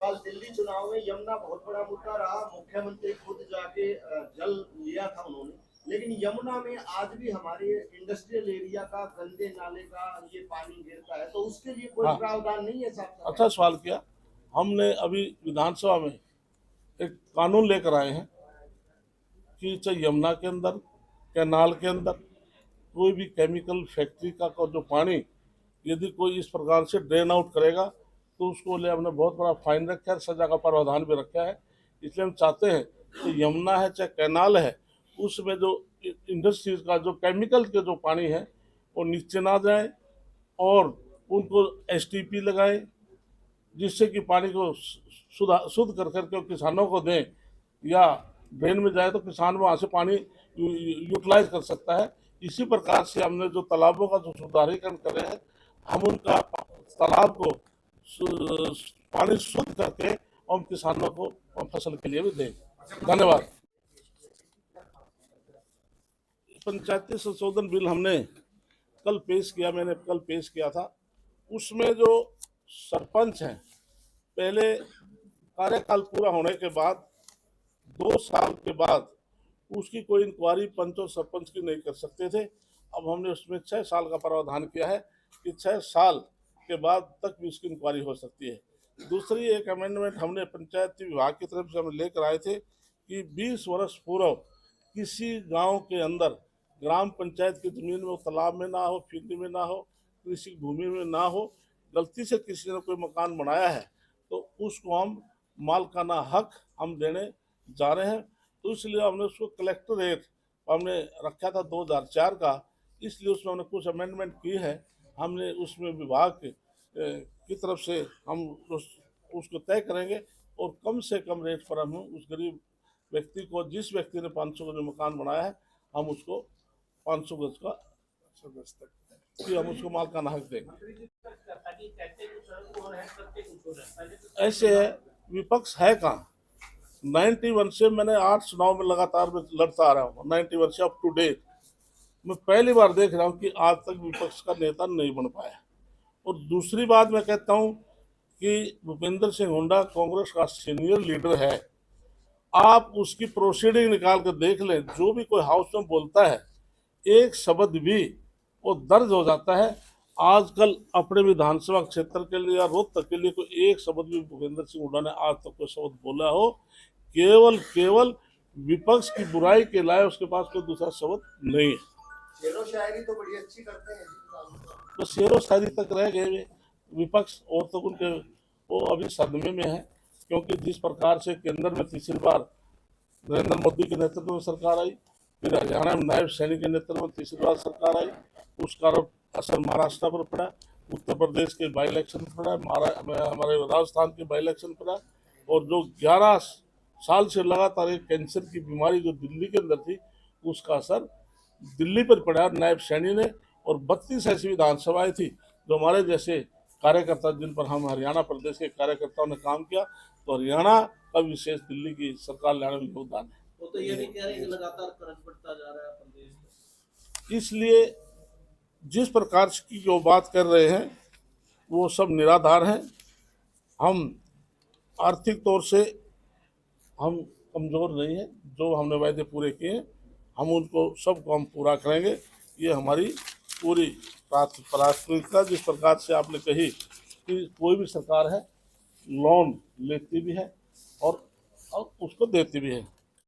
कल दिल्ली चुनाव में यमुना बहुत बड़ा मुद्दा रहा। मुख्यमंत्री खुद जाके जल लिया था उन्होंने, लेकिन यमुना में आज भी हमारे इंडस्ट्रियल एरिया का गंदे नाले का ये पानी गिरता है, तो उसके लिए कोई प्रावधान नहीं है साहब? अच्छा सवाल किया। हमने अभी विधानसभा में एक कानून लेकर आए हैं कि चाहे यमुना के अंदर, कैनाल के अंदर कोई भी केमिकल फैक्ट्री का जो पानी यदि कोई इस प्रकार से ड्रेन आउट करेगा तो उसको लिए हमने बहुत बड़ा फाइन रखा है, सजा का प्रावधान भी रखा है। इसलिए हम चाहते हैं कि यमुना है चाहे कैनाल है, उसमें जो इंडस्ट्रीज का जो केमिकल के जो पानी है वो नीचे ना जाए और उनको एसटीपी लगाएं, जिससे कि पानी को शुद्ध कर करके किसानों को दें, या ड्रेन में जाए तो किसान वहाँ से पानी यूटिलाइज कर सकता है। इसी प्रकार से हमने जो तालाबों का जो सुधारीकरण करे हैं, हम उनका तालाब को पानी शुद्ध करके हम किसानों को फसल के लिए भी दें। धन्यवाद। पंचायती संशोधन बिल हमने कल पेश किया, मैंने कल पेश किया था। उसमें जो सरपंच हैं, पहले कार्यकाल पूरा होने के बाद 2 साल के बाद उसकी कोई इंक्वायरी पंच और सरपंच की नहीं कर सकते थे। अब हमने उसमें 6 साल का प्रावधान किया है कि 6 साल के बाद तक भी उसकी इंक्वायरी हो सकती है। दूसरी एक अमेंडमेंट हमने पंचायती विभाग की तरफ से हम लेकर आए थे कि 20 वर्ष पूर्व किसी गांव के अंदर ग्राम पंचायत की जमीन में, तालाब में ना हो, फील्ड में ना हो, कृषि भूमि में ना हो, गलती से किसी ने कोई मकान बनाया है तो उसको हम मालकाना हक हम देने जा रहे हैं। तो इसलिए हमने उसको कलेक्टरेट हमने रखा था 2004 का, इसलिए उसमें हमने कुछ अमेंडमेंट की है। हमने उसमें विभाग की तरफ से हम उसको तय करेंगे और कम से कम रेट पर हम उस गरीब व्यक्ति को, जिस व्यक्ति ने 500 गज मकान बनाया है, हम उसको 500 गज का कि हम उसको मालकाना हक देंगे। ऐसे है, विपक्ष है कहाँ? 91 से मैंने 8 चुनाव में लगातार लड़ता आ रहा हूँ, 91 से अप टू डेट। मैं पहली बार देख रहा हूँ कि आज तक विपक्ष का नेता नहीं बन पाया। और दूसरी बात मैं कहता हूँ कि भूपेंद्र सिंह हुड्डा कांग्रेस का सीनियर लीडर है। आप उसकी प्रोसीडिंग निकाल कर देख लें, जो भी कोई हाउस में बोलता है एक शब्द भी वो दर्ज हो जाता है। आजकल अपने विधानसभा क्षेत्र के लिए या रोहतक के लिए कोई एक शब्द भी भूपेंद्र सिंह हुड्डा ने आज तक कोई शब्द बोला हो, केवल विपक्ष की बुराई के लाए उसके पास कोई दूसरा शब्द नहीं है। शेरो शायरी तो बड़ी अच्छी करते हैं, तो शेरो शायरी तक रह गए विपक्ष, और तो उनके वो अभी सदमे में है, क्योंकि जिस प्रकार से केंद्र में तीसरी बार नरेंद्र मोदी के नेतृत्व में सरकार आई, फिर हरियाणा में नायब सैनी के नेतृत्व में तीसरी बार सरकार आई, उसका असर महाराष्ट्र पर पड़ा, उत्तर प्रदेश के बाई इलेक्शन पर पड़ा, हमारे राजस्थान के बाई इलेक्शन पड़ा, और जो 11 साल से लगातार एक कैंसर की बीमारी जो दिल्ली के अंदर थी, उसका असर दिल्ली पर पड़ा नायब सैनी ने। और 32 ऐसी विधानसभाएं थी जो हमारे जैसे कार्यकर्ता, जिन पर हम हरियाणा प्रदेश के कार्यकर्ताओं ने काम किया, तो हरियाणा का विशेष दिल्ली की सरकार लाने में योगदान है। वो तो ये भी कह रहे हैं कि लगातार कर्ज बढ़ता जा रहा है प्रदेश। इसलिए जिस प्रकार की जो बात कर रहे हैं वो सब निराधार हैं। हम आर्थिक तौर से हम कमज़ोर नहीं हैं। जो हमने वायदे पूरे किए हैं हम उनको सबको हम पूरा करेंगे। ये हमारी पूरी प्राथमिकता, जिस प्रकार से आपने कही कि कोई भी सरकार है लोन लेती भी है और उसको देती भी है।